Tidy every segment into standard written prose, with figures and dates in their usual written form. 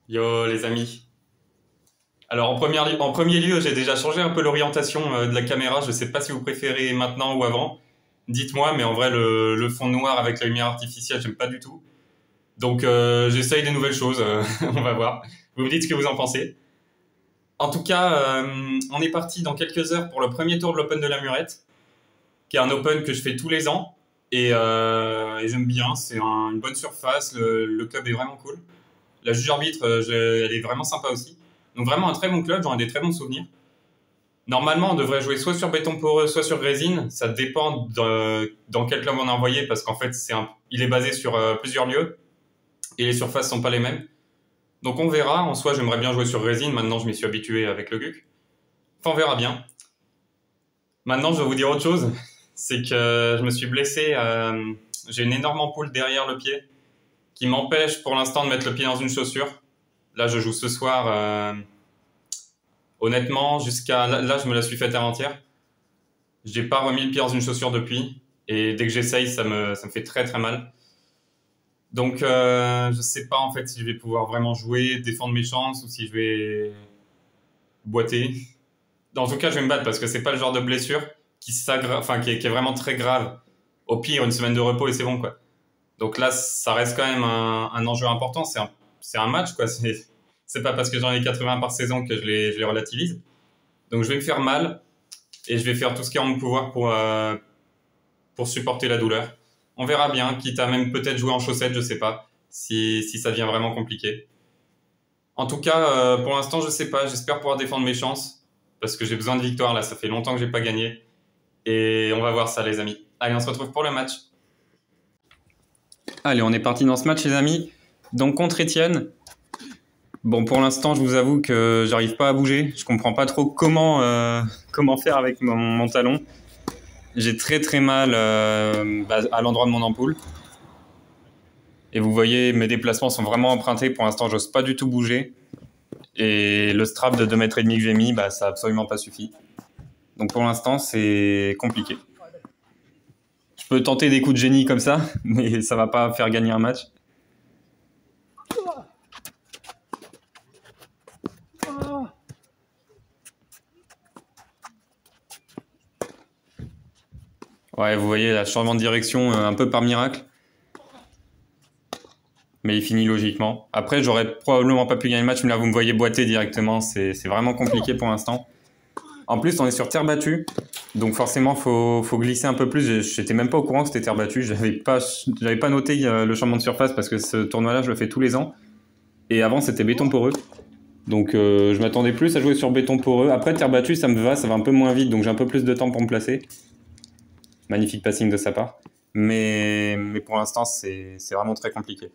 Yo les amis. Alors en premier lieu, j'ai déjà changé un peu l'orientation de la caméra. Je sais pas si vous préférez maintenant ou avant. Dites-moi, mais en vrai le fond noir avec la lumière artificielle, j'aime pas du tout. Donc j'essaye des nouvelles choses. On va voir. Vous me dites ce que vous en pensez. En tout cas, on est parti dans quelques heures pour le premier tour de l'Open de la Murette, qui est un Open que je fais tous les ans et j'aime bien. C'est une bonne surface. Le club est vraiment cool. La juge arbitre, elle est vraiment sympa aussi. Donc vraiment un très bon club, j'en ai des très bons souvenirs. Normalement, on devrait jouer soit sur béton poreux, soit sur résine. Ça dépend dans quel club on a envoyé, parce qu'en fait, il est basé sur plusieurs lieux et les surfaces sont pas les mêmes. Donc on verra. En soi, j'aimerais bien jouer sur résine. Maintenant, je m'y suis habitué avec le GUC. Enfin, on verra bien. Maintenant, je vais vous dire autre chose. C'est que je me suis blessé. J'ai une énorme ampoule derrière le pied qui m'empêche pour l'instant de mettre le pied dans une chaussure. Là, je joue ce soir. Honnêtement, jusqu'à là, je me la suis faite avant-hier. J'ai pas remis le pied dans une chaussure depuis. Et dès que j'essaye, ça me fait très très mal. Donc, je sais pas en fait si je vais pouvoir vraiment jouer, défendre mes chances ou si je vais boiter. En tout cas, je vais me battre parce que c'est pas le genre de blessure qui est vraiment très grave. Au pire, une semaine de repos et c'est bon, quoi. Donc là, ça reste quand même un enjeu important. C'est un match, quoi. C'est pas parce que j'en ai 80 par saison que je les relativise. Donc je vais me faire mal et je vais faire tout ce qui est en mon pouvoir pour supporter la douleur. On verra bien, quitte à même peut-être jouer en chaussettes, je sais pas, si ça devient vraiment compliqué. En tout cas, pour l'instant, je sais pas. J'espère pouvoir défendre mes chances parce que j'ai besoin de victoire là. Ça fait longtemps que j'ai pas gagné et on va voir ça, les amis. Allez, on se retrouve pour le match. Allez, on est parti dans ce match, les amis. Donc contre Étienne. Bon, pour l'instant, je vous avoue que j'arrive pas à bouger. Je comprends pas trop comment faire avec mon talon. J'ai très très mal à l'endroit de mon ampoule. Et vous voyez, mes déplacements sont vraiment empruntés. Pour l'instant, j'ose pas du tout bouger. Et le strap de 2,5 m que j'ai mis, ça a absolument pas suffi. Donc pour l'instant, c'est compliqué. Je peux tenter des coups de génie comme ça, mais ça va pas faire gagner un match. Ouais, vous voyez, la changement de direction un peu par miracle. Mais il finit logiquement. Après, j'aurais probablement pas pu gagner le match, mais là, vous me voyez boiter directement. C'est vraiment compliqué pour l'instant. En plus, on est sur terre battue. Donc forcément, faut glisser un peu plus. J'étais même pas au courant que c'était terre battue. J'avais pas noté le changement de surface parce que ce tournoi-là, je le fais tous les ans. Et avant, c'était béton poreux. Donc je m'attendais plus à jouer sur béton poreux. Après, terre battue, ça me va. Ça va un peu moins vite. Donc j'ai un peu plus de temps pour me placer. Magnifique passing de sa part. Mais pour l'instant, c'est vraiment très compliqué.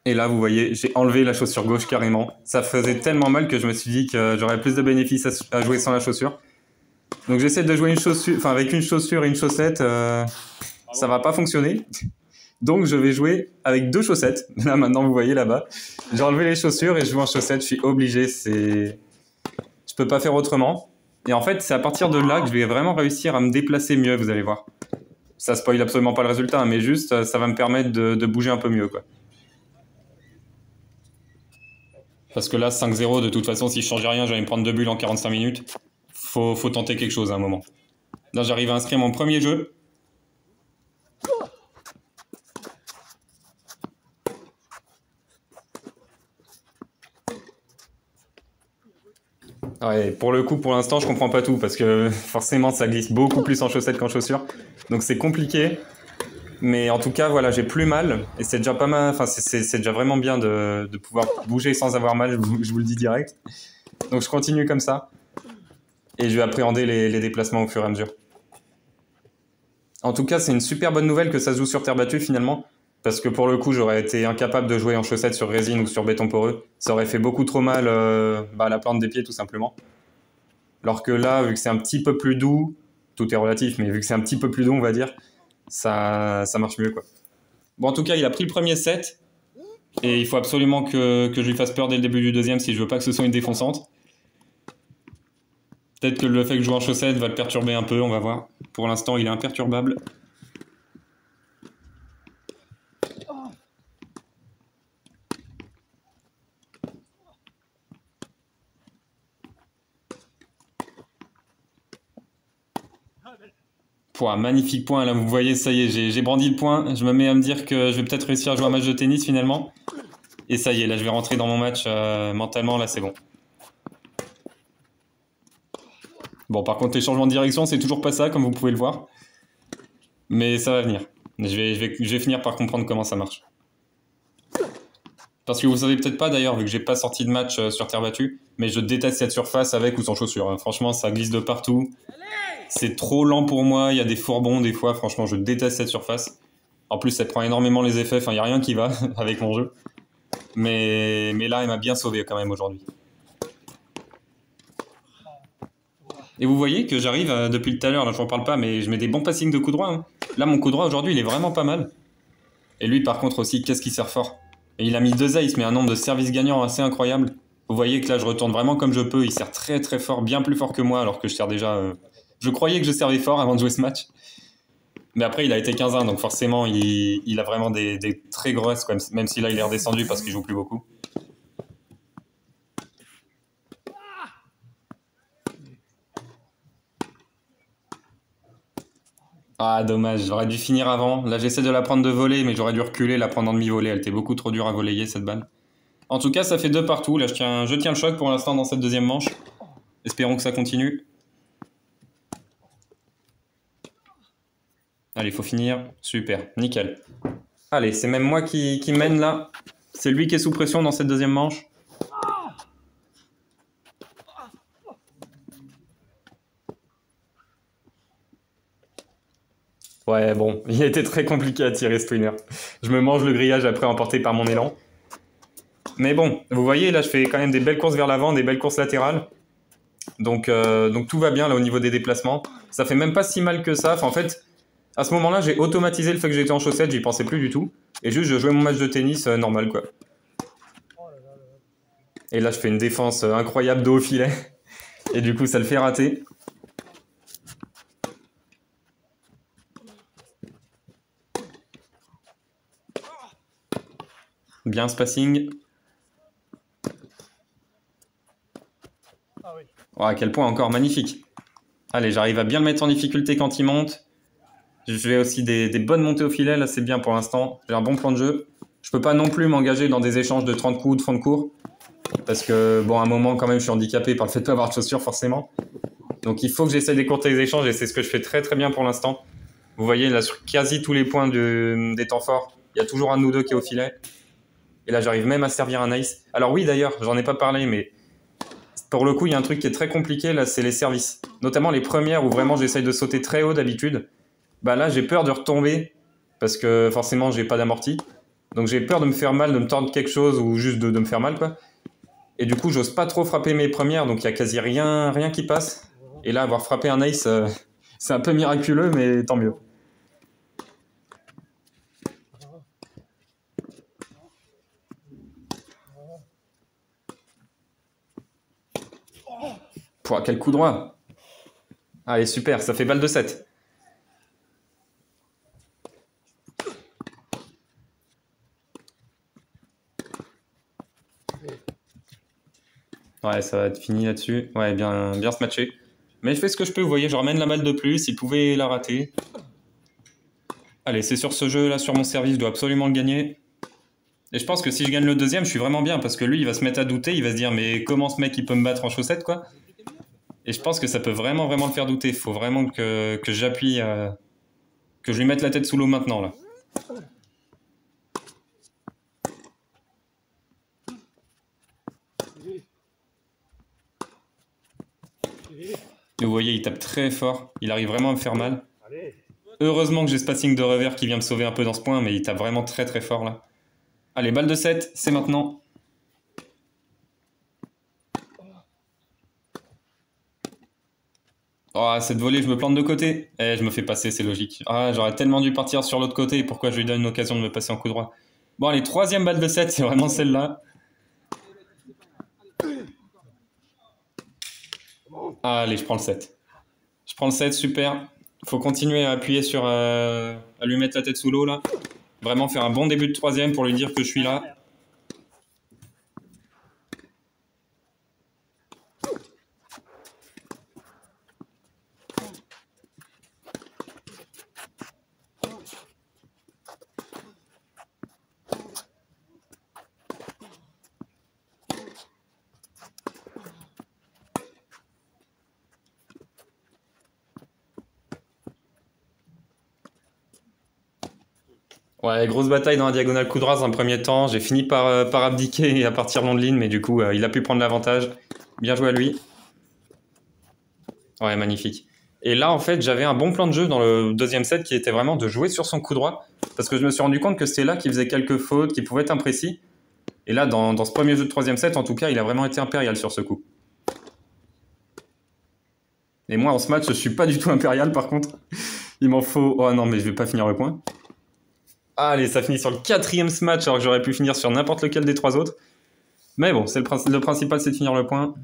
Et là, vous voyez, j'ai enlevé la chaussure gauche carrément. Ça faisait tellement mal que je me suis dit que j'aurais plus de bénéfices à jouer sans la chaussure. Donc j'essaie de jouer avec une chaussure et une chaussette. Ça va pas fonctionner. Donc je vais jouer avec 2 chaussettes. Là maintenant, vous voyez là-bas. J'ai enlevé les chaussures et je joue en chaussettes. Je suis obligé. Je peux pas faire autrement. Et en fait, c'est à partir de là que je vais vraiment réussir à me déplacer mieux, vous allez voir. Ça spoil absolument pas le résultat, mais juste, ça va me permettre de bouger un peu mieux, quoi. Parce que là, 5-0, de toute façon, si je changeais rien, j'allais me prendre 2 bulles en 45 minutes. Faut tenter quelque chose à un moment. Là, j'arrive à inscrire mon premier jeu. Ouais, pour le coup, pour l'instant, je comprends pas tout parce que forcément, ça glisse beaucoup plus en chaussettes qu'en chaussures. Donc c'est compliqué. Mais en tout cas, voilà, j'ai plus mal et c'est déjà pas mal. Enfin, c'est déjà vraiment bien de pouvoir bouger sans avoir mal. Je vous le dis direct. Donc je continue comme ça et je vais appréhender les déplacements au fur et à mesure. En tout cas, c'est une super bonne nouvelle que ça se joue sur terre battue finalement. Parce que pour le coup, j'aurais été incapable de jouer en chaussettes sur résine ou sur béton poreux. Ça aurait fait beaucoup trop mal à la plante des pieds tout simplement. Alors que là, vu que c'est un petit peu plus doux, tout est relatif, mais vu que c'est un petit peu plus doux, on va dire, ça marche mieux, quoi. Bon, en tout cas, il a pris le premier set. Et il faut absolument que je lui fasse peur dès le début du deuxième si je veux pas que ce soit une défonçante. Peut-être que le fait que je joue en chaussettes va le perturber un peu, on va voir. Pour l'instant, il est imperturbable. Pouah, magnifique point, là, vous voyez, ça y est, j'ai brandi le point. Je me mets à me dire que je vais peut-être réussir à jouer un match de tennis, finalement. Et ça y est, là, je vais rentrer dans mon match mentalement, là, c'est bon. Bon, par contre, les changements de direction, c'est toujours pas ça, comme vous pouvez le voir. Mais ça va venir. Je vais finir par comprendre comment ça marche. Parce que vous savez peut-être pas, d'ailleurs, vu que j'ai pas sorti de match sur terre battue, mais je déteste cette surface avec ou sans chaussures, hein. Franchement, ça glisse de partout. C'est trop lent pour moi, il y a des fourbons des fois, franchement, je déteste cette surface. En plus, elle prend énormément les effets, enfin, il n'y a rien qui va avec mon jeu. Mais là, elle m'a bien sauvé quand même aujourd'hui. Et vous voyez que j'arrive depuis tout à l'heure, là, je n'en parle pas, mais je mets des bons passings de coup droit, hein. Là, mon coup droit aujourd'hui, il est vraiment pas mal. Et lui, par contre, aussi, qu'est-ce qu'il sert fort. Et il a mis 2 aces, mais un nombre de services gagnants assez incroyable. Vous voyez que là, je retourne vraiment comme je peux. Il sert très très fort, bien plus fort que moi, alors que je sers déjà... Je croyais que je servais fort avant de jouer ce match. Mais après, il a été 15-1, donc forcément, il a vraiment des très grosses, quoi, même si là, il est redescendu parce qu'il joue plus beaucoup. Ah, dommage, j'aurais dû finir avant. Là, j'essaie de la prendre de volée, mais j'aurais dû reculer, la prendre en demi-volée. Elle était beaucoup trop dure à voleyer, cette balle. En tout cas, ça fait 2 partout. Là, je tiens le choc pour l'instant dans cette deuxième manche. Espérons que ça continue. Allez, il faut finir. Super, nickel. Allez, c'est même moi qui mène là. C'est lui qui est sous pression dans cette deuxième manche. Ouais, bon, il a été très compliqué à tirer ce winner. Je me mange le grillage après emporté par mon élan. Mais bon, vous voyez, là, je fais quand même des belles courses vers l'avant, des belles courses latérales. Donc tout va bien là au niveau des déplacements. Ça fait même pas si mal que ça. Enfin, en fait, à ce moment-là, j'ai automatisé le fait que j'étais en chaussettes, j'y pensais plus du tout. Et juste, je jouais mon match de tennis normal, quoi. Et là, je fais une défense incroyable de haut filet. Et du coup, ça le fait rater. Bien ce passing. Oh, à quel point encore magnifique. Allez, j'arrive à bien le mettre en difficulté quand il monte. Je fais aussi des bonnes montées au filet, là c'est bien pour l'instant. J'ai un bon plan de jeu. Je peux pas non plus m'engager dans des échanges de 30 coups ou de fond de cours. Parce que, bon, à un moment, quand même, je suis handicapé par le fait de pas avoir de chaussures, forcément. Donc il faut que j'essaie d'écourter les échanges et c'est ce que je fais très très bien pour l'instant. Vous voyez, là, sur quasi tous les points des temps forts, il y a toujours un de nous deux qui est au filet. Et là, j'arrive même à servir un ace. Alors oui, d'ailleurs, j'en ai pas parlé, mais pour le coup, il y a un truc qui est très compliqué, là, c'est les services. Notamment les premières où vraiment j'essaye de sauter très haut d'habitude. Bah là, j'ai peur de retomber parce que forcément, j'ai pas d'amorti. Donc j'ai peur de me faire mal, de me tordre quelque chose ou juste de me faire mal, quoi. Et du coup, j'ose pas trop frapper mes premières, donc il y a quasi rien qui passe. Et là, avoir frappé un ace, c'est un peu miraculeux, mais tant mieux. Pouah, quel coup droit! Allez, super, ça fait balle de 7. Ouais, ça va être fini là-dessus. Ouais, bien se matcher. Mais je fais ce que je peux, vous voyez, je ramène la balle de plus, il pouvait la rater. Allez, c'est sur ce jeu-là, sur mon service, je dois absolument le gagner. Et je pense que si je gagne le deuxième, je suis vraiment bien, parce que lui, il va se mettre à douter, il va se dire, mais comment ce mec, il peut me battre en chaussettes, quoi? Et je pense que ça peut vraiment le faire douter. Il faut vraiment que j'appuie, que je lui mette la tête sous l'eau maintenant, là. Et vous voyez, il tape très fort, il arrive vraiment à me faire mal. Heureusement que j'ai ce passing de revers qui vient me sauver un peu dans ce point, mais il tape vraiment très très fort, là. Allez, balle de 7, c'est maintenant. Oh, cette volée, je me plante de côté. Eh, je me fais passer, c'est logique. Ah, j'aurais tellement dû partir sur l'autre côté. Pourquoi je lui donne l'occasion de me passer en coup droit? Bon, allez, troisième balle de 7, c'est vraiment celle-là. Ah, allez, je prends le 7. Je prends le 7, super. Faut continuer à appuyer sur... à lui mettre la tête sous l'eau, là. Vraiment faire un bon début de troisième pour lui dire que je suis là. Ouais, grosse bataille dans la diagonale coup droit dans un premier temps. J'ai fini par abdiquer et à partir long de ligne, mais du coup, il a pu prendre l'avantage. Bien joué à lui. Ouais, magnifique. Et là, en fait, j'avais un bon plan de jeu dans le deuxième set qui était vraiment de jouer sur son coup droit. Parce que je me suis rendu compte que c'était là qu'il faisait quelques fautes, qu'il pouvait être imprécis. Et là, dans ce premier jeu de troisième set, en tout cas, il a vraiment été impérial sur ce coup. Et moi, en ce match, je suis pas du tout impérial, par contre. Il m'en faut... Oh non, mais je vais pas finir le point. Allez, ça finit sur le quatrième match, alors que j'aurais pu finir sur n'importe lequel des trois autres. Mais bon, le principal, c'est de finir le point.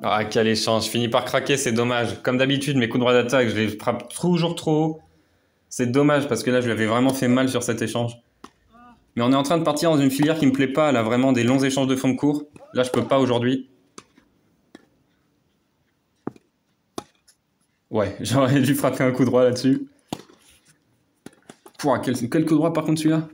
Ah, quel échange. Je finis par craquer, c'est dommage. Comme d'habitude, mes coups droits d'attaque, je les frappe toujours trop haut. C'est dommage parce que là, je lui avais vraiment fait mal sur cet échange. Mais on est en train de partir dans une filière qui me plaît pas. Elle a vraiment des longs échanges de fond de cours. Là, je peux pas aujourd'hui. Ouais, j'aurais dû frapper un coup droit là-dessus. Pouah, quel coup droit par contre celui-là?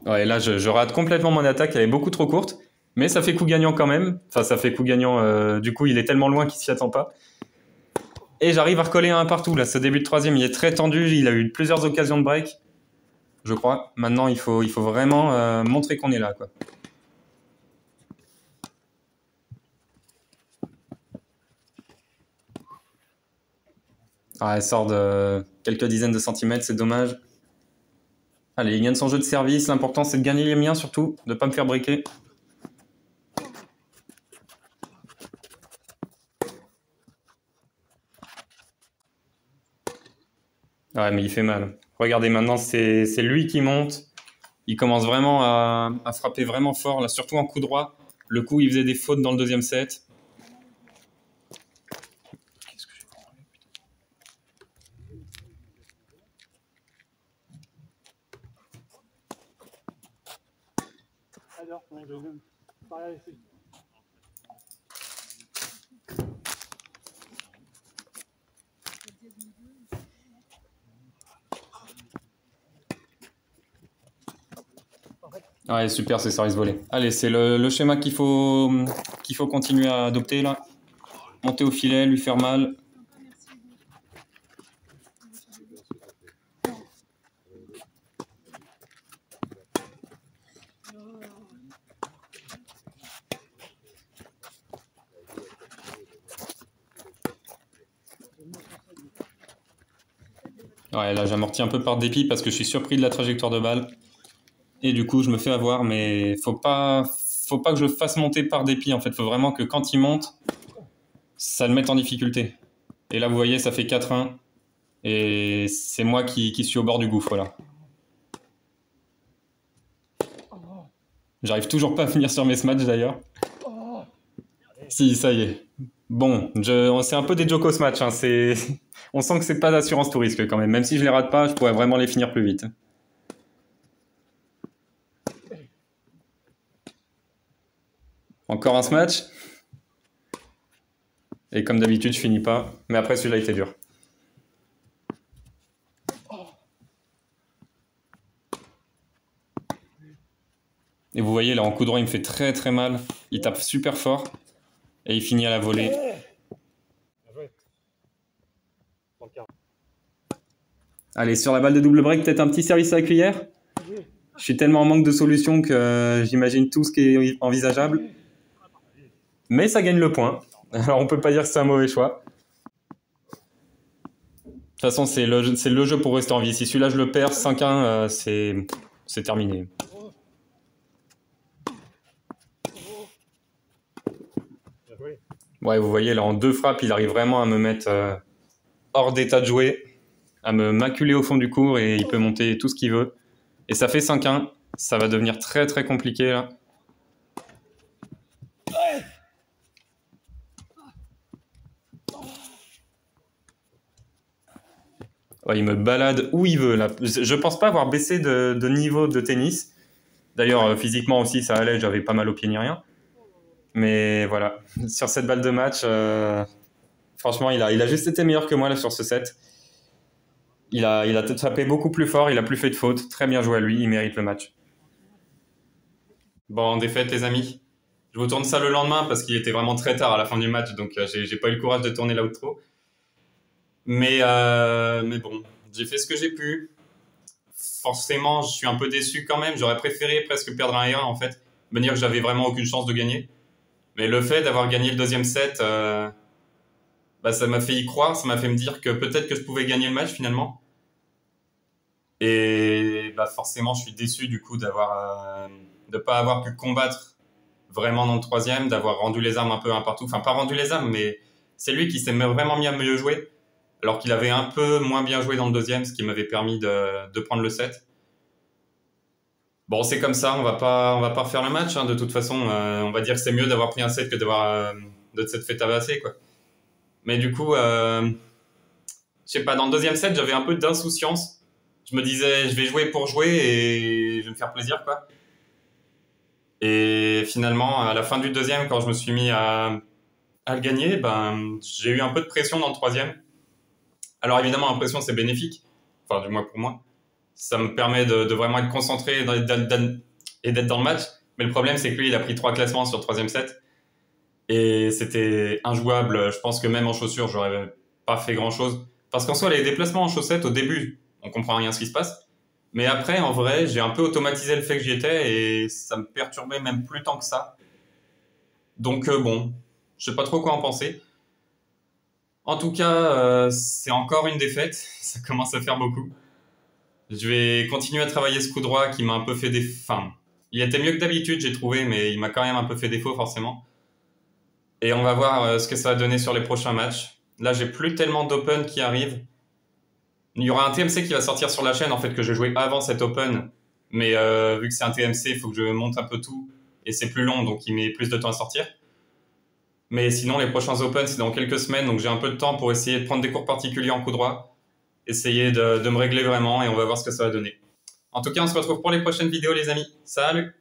Ouais, là, je rate complètement mon attaque. Elle est beaucoup trop courte. Mais ça fait coup gagnant quand même. Enfin, ça fait coup gagnant. Du coup, il est tellement loin qu'il s'y attend pas. Et j'arrive à recoller un partout. Là, ce début de troisième, il est très tendu. Il a eu plusieurs occasions de break, je crois. Maintenant, il faut vraiment montrer qu'on est là, quoi. Ah, elle sort de quelques dizaines de centimètres, c'est dommage. Allez, il gagne son jeu de service. L'important, c'est de gagner les miens, surtout. De ne pas me faire breaker. Ouais, mais il fait mal. Regardez, maintenant, c'est lui qui monte. Il commence vraiment à frapper vraiment fort, là, surtout en coup droit. Le coup, il faisait des fautes dans le deuxième set. Ouais, super, c'est service volé. Allez, c'est le schéma qu'il faut continuer à adopter, là. Monter au filet, lui faire mal. Ouais, là, j'amortis un peu par dépit parce que je suis surpris de la trajectoire de balle. Et du coup, je me fais avoir, mais faut pas que je le fasse monter par dépit, en fait. Faut vraiment que quand il monte, ça le mette en difficulté. Et là, vous voyez, ça fait 4-1. Et c'est moi qui suis au bord du gouffre, là. J'arrive toujours pas à finir sur mes smatchs, d'ailleurs. Si, ça y est. Bon, c'est un peu des jokos ce match, hein. On sent que c'est pas d'assurance tout risque quand même. Même si je les rate pas, je pourrais vraiment les finir plus vite. Encore un smash. Et comme d'habitude, je finis pas. Mais après, celui-là était dur. Et vous voyez, là, en coup droit, il me fait très très mal. Il tape super fort. Et il finit à la volée. Allez, sur la balle de double break, peut-être un petit service à la cuillère. Je suis tellement en manque de solutions que j'imagine tout ce qui est envisageable. Mais ça gagne le point. Alors on peut pas dire que c'est un mauvais choix. De toute façon, c'est le jeu pour rester en vie. Si celui-là je le perds, 5-1, c'est terminé. Ouais, vous voyez, là, en deux frappes, il arrive vraiment à me mettre hors d'état de jouer. à me maculer au fond du court et il peut monter tout ce qu'il veut. Et ça fait 5-1. Ça va devenir très très compliqué là. Ouais, il me balade où il veut là. Je pense pas avoir baissé de niveau de tennis. D'ailleurs, physiquement aussi, ça allait, j'avais pas mal aux pieds ni rien. Mais voilà, sur cette balle de match, franchement, il a juste été meilleur que moi là sur ce set. Il a tapé beaucoup plus fort, il a plus fait de fautes. Très bien joué à lui, il mérite le match. Bon, en défaite, les amis. Je vous tourne ça le lendemain parce qu'il était vraiment très tard à la fin du match, donc j'ai pas eu le courage de tourner l'outro. Mais bon, j'ai fait ce que j'ai pu. Forcément, je suis un peu déçu quand même. J'aurais préféré presque perdre un 1 en fait. Me dire que j'avais vraiment aucune chance de gagner. Mais le fait d'avoir gagné le deuxième set, bah, ça m'a fait y croire. Ça m'a fait me dire que peut-être que je pouvais gagner le match finalement. Et bah, forcément, je suis déçu du coup de pas avoir pu combattre vraiment dans le troisième, d'avoir rendu les armes un peu un partout. Enfin, pas rendu les armes, mais c'est lui qui s'est vraiment mis à mieux jouer. Alors qu'il avait un peu moins bien joué dans le deuxième, ce qui m'avait permis de prendre le set. Bon, c'est comme ça, on va pas refaire le match, hein, de toute façon. On va dire que c'est mieux d'avoir pris un set que de s'être fait tabasser, quoi. Mais du coup, je sais pas, dans le deuxième set, j'avais un peu d'insouciance. Je me disais, je vais jouer pour jouer et je vais me faire plaisir, quoi. Et finalement, à la fin du deuxième, quand je me suis mis à le gagner, ben, j'ai eu un peu de pression dans le troisième. Alors évidemment, la pression, c'est bénéfique. Enfin, du moins pour moi. Ça me permet de vraiment être concentré et d'être dans le match. Mais le problème, c'est que lui, il a pris 3 classements sur le troisième set. Et c'était injouable. Je pense que même en chaussures, j'aurais pas fait grand-chose. Parce qu'en soi, les déplacements en chaussettes, au début, on comprend rien à ce qui se passe. Mais après, en vrai, j'ai un peu automatisé le fait que j'y étais et ça me perturbait même plus tant que ça. Donc bon, je sais pas trop quoi en penser. En tout cas, c'est encore une défaite. Ça commence à faire beaucoup. Je vais continuer à travailler ce coup droit qui m'a un peu fait des... Enfin, il était mieux que d'habitude, j'ai trouvé, mais il m'a quand même un peu fait défaut, forcément. Et on va voir ce que ça va donner sur les prochains matchs. Là, j'ai plus tellement d'Open qui arrivent. Il y aura un TMC qui va sortir sur la chaîne, en fait, que je jouais avant cet Open. Mais vu que c'est un TMC, il faut que je monte un peu tout. Et c'est plus long, donc il met plus de temps à sortir. Mais sinon, les prochains Open, c'est dans quelques semaines, donc j'ai un peu de temps pour essayer de prendre des cours particuliers en coup droit. Essayer de me régler vraiment, et on va voir ce que ça va donner. En tout cas, on se retrouve pour les prochaines vidéos, les amis. Salut!